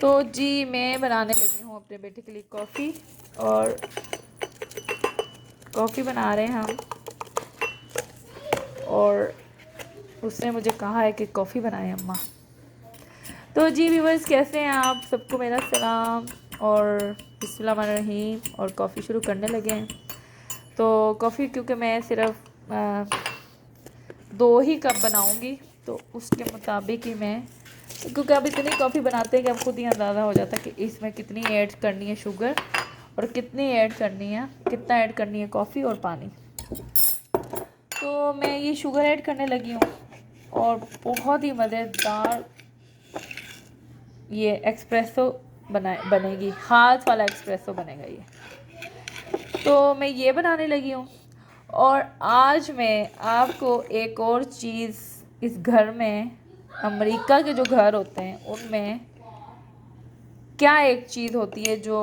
तो जी मैं बनाने लगी हूँ अपने बेटे के लिए कॉफ़ी। और कॉफ़ी बना रहे हैं हम, और उसने मुझे कहा है कि कॉफ़ी बनाएं अम्मा। तो जी व्यूअर्स, कैसे हैं आप? सबको मेरा सलाम और बिस्मिल्लाहिर्रहमानिर्रहीम। और कॉफ़ी शुरू करने लगे हैं। तो कॉफ़ी क्योंकि मैं सिर्फ 2 ही कप बनाऊंगी, तो उसके मुताबिक ही मैं, क्योंकि अब इतनी कॉफ़ी बनाते हैं कि अब खुद ही अंदाज़ा हो जाता है कि इसमें कितनी ऐड करनी है शुगर और कितनी ऐड करनी है, कितना ऐड करनी है कॉफ़ी और पानी। तो मैं ये शुगर ऐड करने लगी हूँ और बहुत ही मज़ेदार ये एक्सप्रेसो बनेगी, हाथ वाला एक्सप्रेसो बनेगा ये। तो मैं ये बनाने लगी हूँ। और आज मैं आपको एक और चीज़, इस घर में, अमेरिका के जो घर होते हैं उनमें क्या एक चीज़ होती है जो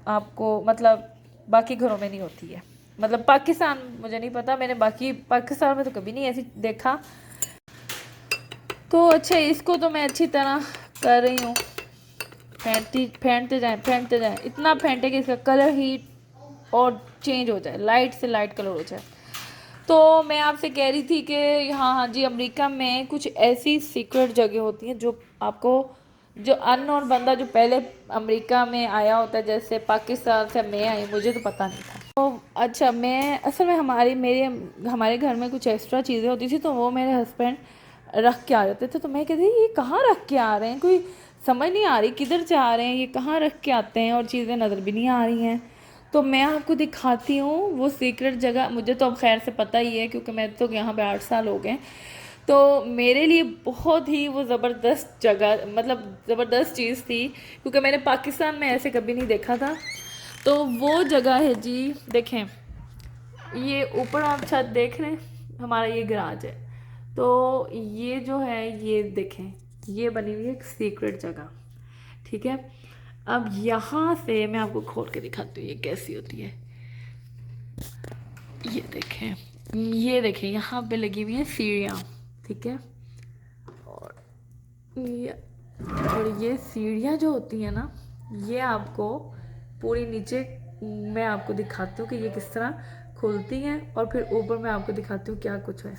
आपको मतलब बाकी घरों में नहीं होती है। मतलब पाकिस्तान मुझे नहीं पता, मैंने बाकी पाकिस्तान में तो कभी नहीं ऐसी देखा। तो अच्छा, इसको तो मैं अच्छी तरह कर रही हूँ। फेंटते जाएं, इतना फेंटे कि इसका कलर ही और चेंज हो जाए, लाइट से लाइट कलर हो जाए। तो मैं आपसे कह रही थी कि हाँ जी, अमेरिका में कुछ ऐसी सीक्रेट जगह होती हैं जो आपको, जो अननोन बंदा जो पहले अमेरिका में आया होता है, जैसे पाकिस्तान से मैं आई, मुझे तो पता नहीं था। तो अच्छा, मैं असल में हमारे घर में कुछ एक्स्ट्रा चीज़ें होती थी, तो वो मेरे हस्बैंड रख के आ जाते थे। तो मैं कहती थी ये कहाँ रख के आ रहे हैं, कोई समझ नहीं आ रही किधर से आ रहे हैं, ये कहाँ रख के आते हैं, और चीज़ें नज़र भी नहीं आ रही हैं। तो मैं आपको दिखाती हूँ वो सीक्रेट जगह। मुझे तो अब खैर से पता ही है क्योंकि मैं तो यहाँ पे 8 साल हो गए। तो मेरे लिए बहुत ही वो ज़बरदस्त जगह, मतलब ज़बरदस्त चीज़ थी, क्योंकि मैंने पाकिस्तान में ऐसे कभी नहीं देखा था। तो वो जगह है जी, देखें, ये ऊपर आप छत देख रहे हैं, हमारा ये गराज है। तो ये जो है, ये देखें, ये बनी हुई है एक सीक्रेट जगह, ठीक है। अब यहाँ से मैं आपको खोल के दिखाती हूँ ये कैसी होती है। ये देखें यहाँ पे लगी हुई है सीढ़ियाँ, ठीक है। और ये ये सीढ़ियाँ जो होती हैं ना, ये आपको पूरी नीचे, मैं आपको दिखाती हूँ कि ये किस तरह खुलती हैं, और फिर ऊपर मैं आपको दिखाती हूँ क्या कुछ है।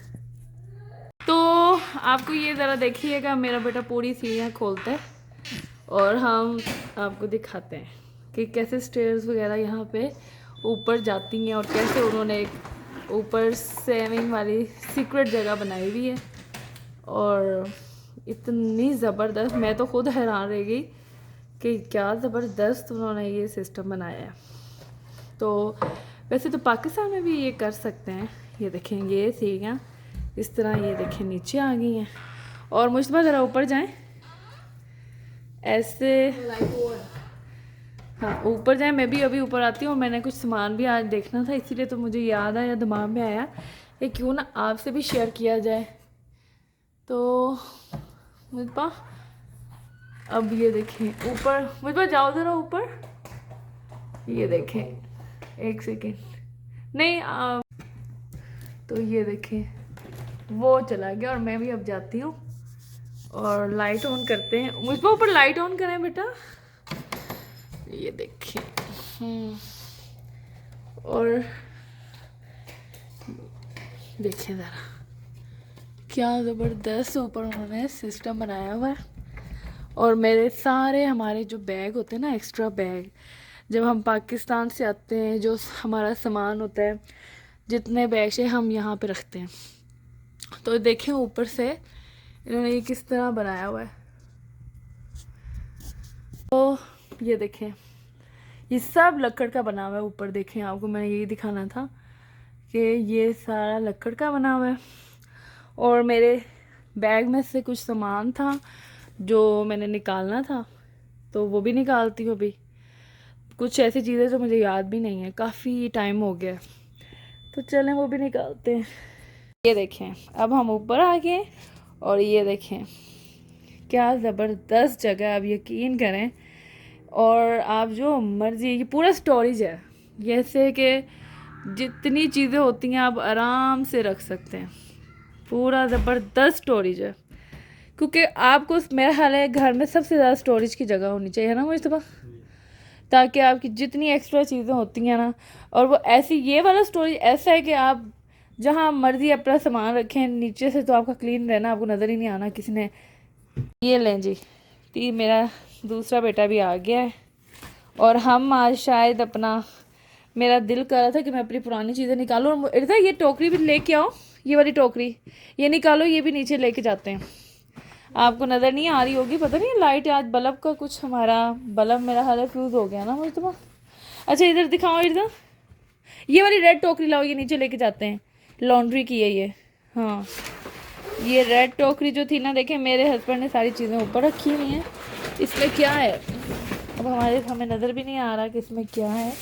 तो आपको ये ज़रा देखिएगा, मेरा बेटा पूरी सीढ़ियाँ खोलता है और हम आपको दिखाते हैं कि कैसे स्टेयर्स वगैरह यहाँ पे ऊपर जाती हैं, और कैसे उन्होंने एक ऊपर सेविंग वाली सीक्रेट जगह बनाई हुई है। और इतनी ज़बरदस्त, मैं तो खुद हैरान रह गई कि क्या ज़बरदस्त उन्होंने ये सिस्टम बनाया है। तो वैसे तो पाकिस्तान में भी ये कर सकते हैं। ये देखें, ये सीढ़ियाँ इस तरह, ये देखें नीचे आ गई हैं। और मुश्तबा ज़रा ऊपर जाएं, ऐसे, हाँ ऊपर जाए। मैं भी अभी ऊपर आती हूँ, मैंने कुछ सामान भी आज देखना था, इसीलिए तो मुझे याद आया, दिमाग में आया कि क्यों ना आपसे भी शेयर किया जाए। तो मुझपा, अब ये देखें ऊपर, मुझपा जाओ ज़रा ऊपर, ये देखें, एक सेकेंड, नहीं तो ये देखें वो चला गया, और मैं भी अब जाती हूँ और लाइट ऑन करते हैं। मुझपा ऊपर लाइट ऑन करें बेटा, ये देखें। और देखिए ज़रा क्या ज़बरदस्त ऊपर उन्होंने सिस्टम बनाया हुआ है। और मेरे सारे, हमारे जो बैग होते हैं ना, एक्स्ट्रा बैग, जब हम पाकिस्तान से आते हैं, जो हमारा सामान होता है, जितने बैग से हम यहाँ पे रखते हैं। तो देखें ऊपर से इन्होंने ये किस तरह बनाया हुआ है। तो ये देखें, ये सब लकड़ का बना हुआ है। ऊपर देखें, आपको मैंने यही दिखाना था कि ये सारा लकड़ का बना हुआ है। और मेरे बैग में से कुछ सामान था जो मैंने निकालना था, तो वो भी निकालती हूँ अभी। कुछ ऐसी चीज़ें जो मुझे याद भी नहीं है, काफ़ी टाइम हो गया, तो चलें वो भी निकालते हैं। ये देखें, अब हम ऊपर आ गए, और ये देखें क्या ज़बरदस्त जगह, आप यकीन करें। और आप जो मर्जी, ये पूरा स्टोरेज है, जैसे कि जितनी चीज़ें होती हैं आप आराम से रख सकते हैं। पूरा ज़बरदस्त स्टोरेज है, क्योंकि आपको मेरा ख्याल है घर में सबसे ज़्यादा स्टोरेज की जगह होनी चाहिए, है ना मुझे, ताकि आपकी जितनी एक्स्ट्रा चीज़ें होती हैं ना, और वो ऐसी, ये वाला स्टोरेज ऐसा है कि आप जहाँ मर्जी अपना सामान रखें, नीचे से तो आपका क्लीन रहना, आपको नज़र ही नहीं आना किसी ने। ये लें जी, मेरा दूसरा बेटा भी आ गया है और हम आज शायद अपना, मेरा दिल कर रहा था कि मैं अपनी पुरानी चीज़ें निकालूँ, और इधर ये टोकरी भी लेके आओ, ये वाली टोकरी ये निकालो, ये भी नीचे लेके जाते हैं। आपको नज़र नहीं आ रही होगी, पता नहीं लाइट आज बल्ब का कुछ, हमारा बल्ब मेरा हाल फ्यूज़ हो गया ना मुझे तो। अच्छा इधर दिखाओ, इधर ये वाली रेड टोकरी लाओ, ये नीचे लेके जाते हैं, लॉन्ड्री की है ये। हाँ ये रेड टोकरी जो थी ना, देखें मेरे हस्बैंड ने सारी चीज़ें ऊपर रखी हुई हैं। इसमें क्या है अब हमें नज़र भी नहीं आ रहा कि इसमें क्या है,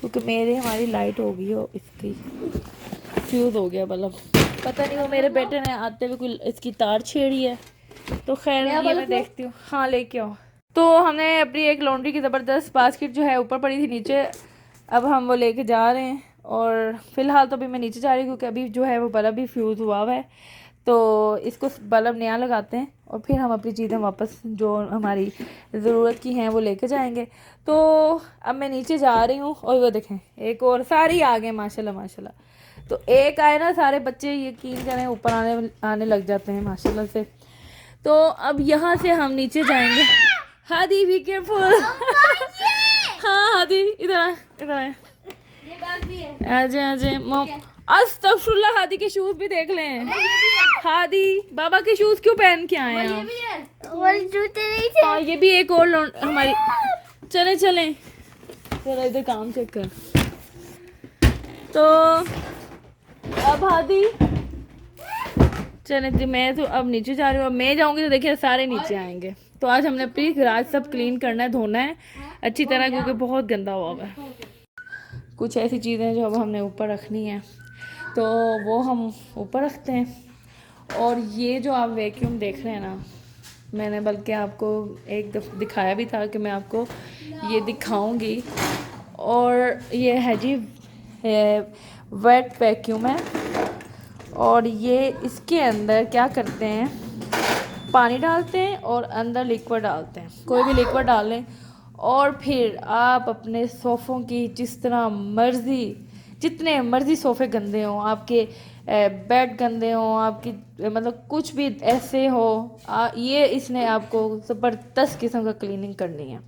क्योंकि हमारी लाइट हो गई हो, इसकी फ्यूज़ हो गया बल्ब, पता नहीं वो मेरे बेटे ने आते हुए कोई इसकी तार छेड़ी है। तो खैर ये मैं देखती हूँ, हाँ लेके आओ। तो हमने अपनी एक लॉन्ड्री की ज़बरदस्त बास्केट जो है ऊपर पड़ी थी नीचे, अब हम वो लेके जा रहे हैं, और फ़िलहाल तो अभी मैं नीचे जा रही हूँ क्योंकि अभी जो है वो बल्ब भी फ्यूज़ हुआ है, तो इसको बल्ब नया लगाते हैं और फिर हम अपनी चीज़ें वापस जो हमारी ज़रूरत की हैं वो लेके जाएंगे। तो अब मैं नीचे जा रही हूँ, और वो देखें एक और सारी आ गए माशाल्लाह माशाल्लाह। तो एक आए ना, सारे बच्चे यकीन करें ऊपर आने लग जाते हैं माशाल्लाह से। तो अब यहाँ से हम नीचे जाएंगे। Hadi be careful. हाँ हादी इधर आ, इधर आ, आजे आजे मम। अस्तगफुरुल्लाह, हादी के शूज भी देख लें। हादी बाबा के शूज क्यों पहन के आए हैं आप? हाँ ये भी एक और हमारी, चले चले जरा इधर काम चेक कर। तो अब हादी चले, मैं तो अब नीचे जा रही हूँ, अब मैं जाऊंगी तो देखिए सारे नीचे आएंगे। तो आज हमने अपनी गराज सब क्लीन करना है, धोना है अच्छी तरह, क्योंकि बहुत गंदा हुआ है। कुछ ऐसी चीज़ें जो अब हमने ऊपर रखनी है तो वो हम ऊपर रखते हैं। और ये जो आप वैक्यूम देख रहे हैं ना, मैंने बल्कि आपको एक दफ़ा दिखाया भी था कि मैं आपको ये दिखाऊंगी, और ये है जी वेट वैक्यूम है, और ये इसके अंदर क्या करते हैं, पानी डालते हैं और अंदर लिक्विड डालते हैं, कोई भी लिक्विड डाल लें, और फिर आप अपने सोफ़ों की जिस तरह मर्ज़ी, जितने मर्ज़ी सोफ़े गंदे हों, आपके बेड गंदे हों, आपकी मतलब कुछ भी ऐसे हो, ये इसने आपको ज़बरदस्त किस्म का क्लीनिंग करनी है।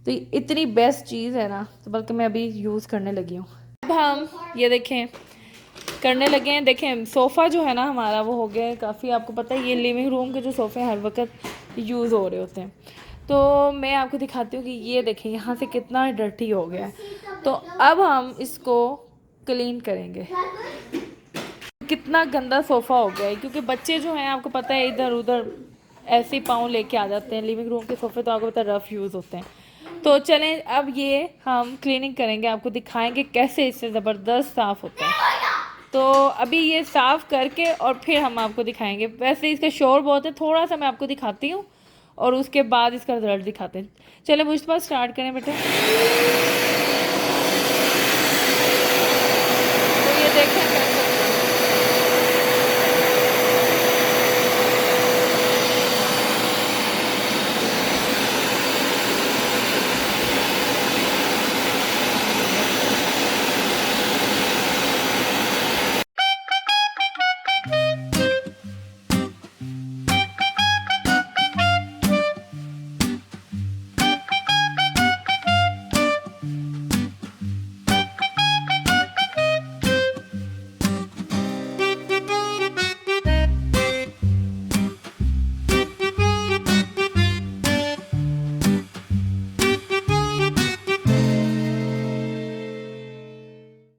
तो इतनी बेस्ट चीज़ है ना, तो बल्कि मैं अभी यूज़ करने लगी हूँ। अब हम ये देखें करने लगे हैं। देखें सोफ़ा जो है ना हमारा वो हो गया है काफ़ी, आपको पता है ये लिविंग रूम के जो सोफ़े हर वक्त यूज़ हो रहे होते हैं। तो मैं आपको दिखाती हूँ कि ये देखें यहाँ से कितना डर्टी हो गया है। तो अब हम इसको क्लीन करेंगे। कितना गंदा सोफ़ा हो गया है, क्योंकि बच्चे जो हैं आपको पता है इधर उधर ऐसे पाँव लेके आ जाते हैं। लिविंग रूम के सोफ़े तो आपको पता है रफ़ यूज़ होते हैं। तो चलें अब ये हम क्लीनिंग करेंगे, आपको दिखाएंगे कैसे इससे ज़बरदस्त साफ़ होता है। तो अभी ये साफ़ करके और फिर हम आपको दिखाएंगे। वैसे इसका शोर बहुत है, थोड़ा सा मैं आपको दिखाती हूँ और उसके बाद इसका रिजल्ट दिखाते हैं। चले मुझे स्टार्ट करें बेटे। तो ये देखें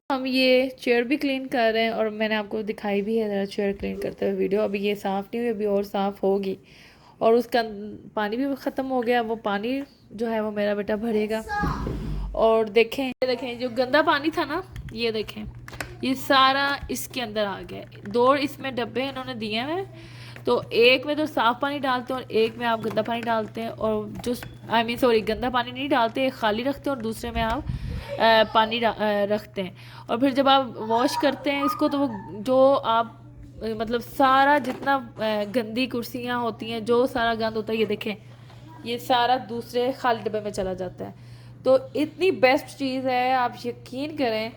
हम ये चेयर भी क्लीन कर रहे हैं, और मैंने आपको दिखाई भी है ज़रा चेयर क्लीन करते हुए वीडियो। अभी ये साफ़ नहीं हुई, अभी और साफ़ होगी, और उसका पानी भी ख़त्म हो गया। वो पानी जो है वो मेरा बेटा भरेगा। और देखें देखें जो गंदा पानी था ना, ये देखें ये सारा इसके अंदर आ गया। 2 इसमें डब्बे इन्होंने दिए हैं, तो एक में तो साफ़ पानी डालते हैं और एक में आप गंदा पानी डालते हैं, और जो सॉरी गंदा पानी नहीं डालते, एक खाली रखते हैं और दूसरे में आप पानी रखते हैं। और फिर जब आप वॉश करते हैं इसको, तो वो जो आप मतलब सारा जितना गंदी कुर्सियाँ होती हैं, जो सारा गंद होता है, ये देखें, ये सारा दूसरे खाली डब्बे में चला जाता है। तो इतनी बेस्ट चीज़ है, आप यकीन करें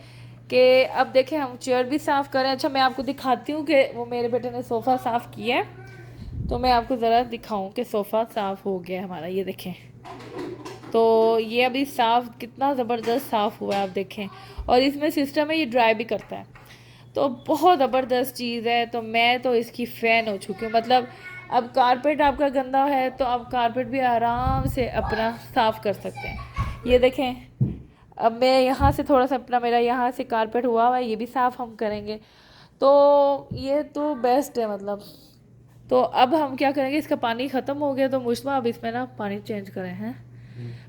कि अब देखें हम चेयर भी साफ़ करें। अच्छा, मैं आपको दिखाती हूँ कि वो मेरे बेटे ने सोफ़ा साफ़ किया है, तो मैं आपको ज़रा दिखाऊँ कि सोफ़ा साफ़ हो गया है हमारा। ये देखें, तो ये अभी साफ़ कितना ज़बरदस्त साफ़ हुआ है, आप देखें। और इसमें सिस्टम है, ये ड्राई भी करता है, तो बहुत ज़बरदस्त चीज़ है। तो मैं तो इसकी फ़ैन हो चुकी हूँ। मतलब अब कारपेट आपका गंदा है तो आप कारपेट भी आराम से अपना साफ़ कर सकते हैं। ये देखें, अब मैं यहाँ से थोड़ा सा अपना, मेरा यहाँ से कारपेट हुआ हुआ है, ये भी साफ़ हम करेंगे। तो ये तो बेस्ट है मतलब। तो अब हम क्या करेंगे, इसका पानी ख़त्म हो गया तो मुश्तबा अब इसमें ना पानी चेंज करें हैं,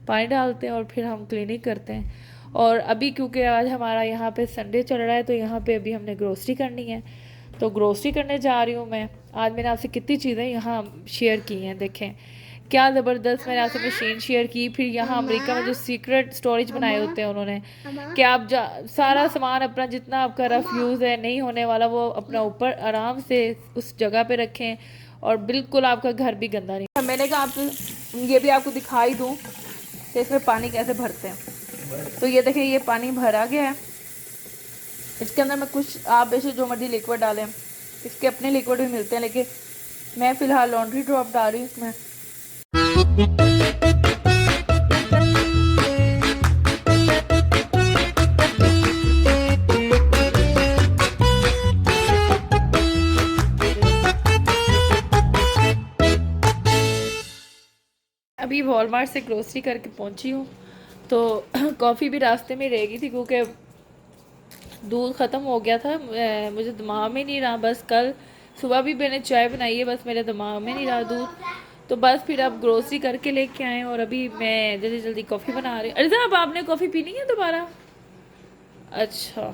पानी डालते हैं और फिर हम क्लीनिंग करते हैं। और अभी क्योंकि आज हमारा यहाँ पे संडे चल रहा है, तो यहाँ पे अभी हमने ग्रोसरी करनी है, तो ग्रोसरी करने जा रही हूँ मैं। आज मैंने आपसे कितनी चीज़ें यहाँ शेयर की हैं, देखें क्या ज़बरदस्त मैंने आपसे मशीन शेयर की। फिर यहाँ अमेरिका में जो सीक्रेट स्टोरेज बनाए होते हैं उन्होंने, कि आप सारा सामान अपना जितना आपका रफ यूज़ है नहीं होने वाला, वो अपना ऊपर आराम से उस जगह पे रखें और बिल्कुल आपका घर भी गंदा नहीं। मैंने कहा आप ये भी आपको दिखाई दूँ कि इसमें पानी कैसे भरते हैं। तो ये देखिए, ये पानी भरा गया है, इसके अंदर मैं कुछ, आप बेशक जो मर्जी लिक्विड डालें, इसके अपने लिक्विड भी मिलते हैं, लेकिन मैं फ़िलहाल लॉन्ड्री ड्रॉप डाल रही हूँ इसमें। अभी वॉलमार्ट से ग्रोसरी करके पहुंची हूँ, तो कॉफ़ी भी रास्ते में रह गई थी क्योंकि दूध ख़त्म हो गया था। मुझे दिमाग में नहीं रहा, बस कल सुबह भी मैंने चाय बनाई है, बस मेरे दिमाग में नहीं रहा दूध। तो बस फिर अब ग्रोसरी करके लेके आए और अभी मैं जल्दी जल्दी कॉफ़ी बना रही हूँ। अरे साहब, आपने कॉफ़ी पीनी है दोबारा? अच्छा,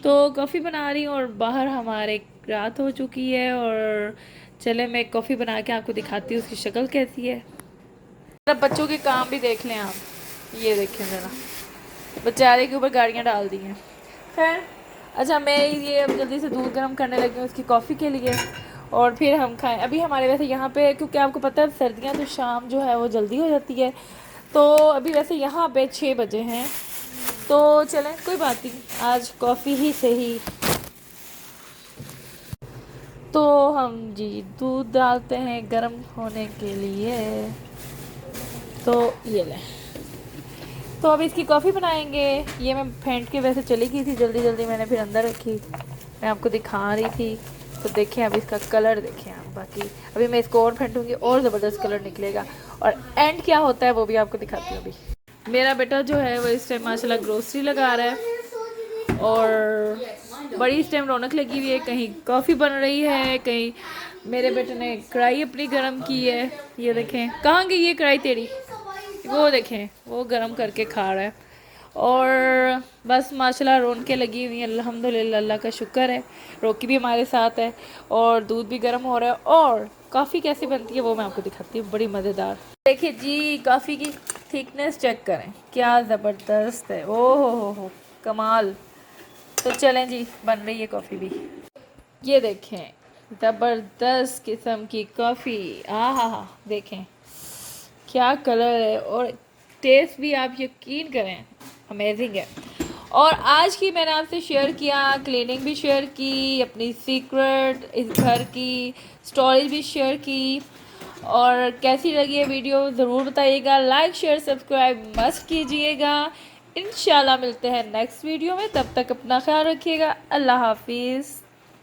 तो कॉफ़ी बना रही हूँ और बाहर हमारे रात हो चुकी है। और चले मैं कॉफ़ी बना के आपको दिखाती हूँ उसकी शक्ल कैसी है। अब बच्चों के काम भी देख लें आप, ये देखें ज़रा, बेचारे के ऊपर गाड़ियाँ डाल दी हैं। खैर, अच्छा मैं ये अब जल्दी से दूध गर्म करने लगी हूँ उसकी कॉफ़ी के लिए, और फिर हम खाएं। अभी हमारे वैसे यहाँ पे, क्योंकि आपको पता है सर्दियाँ तो शाम जो है वो जल्दी हो जाती है, तो अभी वैसे यहाँ पे 6 बजे हैं, तो चलें कोई बात नहीं, आज कॉफ़ी ही सही। तो हम जी दूध डालते हैं गर्म होने के लिए, तो ये लें। तो अब इसकी कॉफ़ी बनाएंगे। ये मैं फेंट के वैसे चली गई थी, जल्दी जल्दी मैंने फिर अंदर रखी, मैं आपको दिखा रही थी। तो देखें अब इसका कलर देखें आप। बाकी अभी मैं इसको और फेंटूंगी और ज़बरदस्त कलर निकलेगा, और एंड क्या होता है वो भी आपको दिखाती हूँ। अभी मेरा बेटा जो है वो इस टाइम माशाल्लाह ग्रोसरी लगा रहा है, और बड़ी इस टाइम रौनक लगी हुई है। कहीं कॉफ़ी बन रही है, कहीं मेरे बेटे ने कढ़ाई अपनी गर्म की है। ये देखें, कहाँ गई ये कढ़ाई तेरी, वो देखें वो गरम करके खा रहा है। और बस माशाल्लाह रौनकें लगी हुई हैं, अल्हम्दुलिल्लाह, अल्लाह का शुक्र है। रोकी भी हमारे साथ है और दूध भी गर्म हो रहा है। और कॉफ़ी कैसी बनती है वो मैं आपको दिखाती हूँ, बड़ी मज़ेदार। देखिए जी, कॉफ़ी की थिकनेस चेक करें, क्या ज़बरदस्त है, ओह हो कमाल। तो चलें जी, बन रही है कॉफ़ी भी। ये देखें, ज़बरदस्त किस्म की कॉफ़ी, आहा देखें क्या कलर है, और टेस्ट भी आप यकीन करें अमेजिंग है। और आज की मैंने आपसे शेयर किया, क्लीनिंग भी शेयर की, अपनी सीक्रेट इस घर की स्टोरेज भी शेयर की। और कैसी लगी है वीडियो ज़रूर बताइएगा, लाइक शेयर सब्सक्राइब मस्ट कीजिएगा। इंशाल्लाह मिलते हैं नेक्स्ट वीडियो में, तब तक अपना ख्याल रखिएगा। अल्लाह हाफिज़।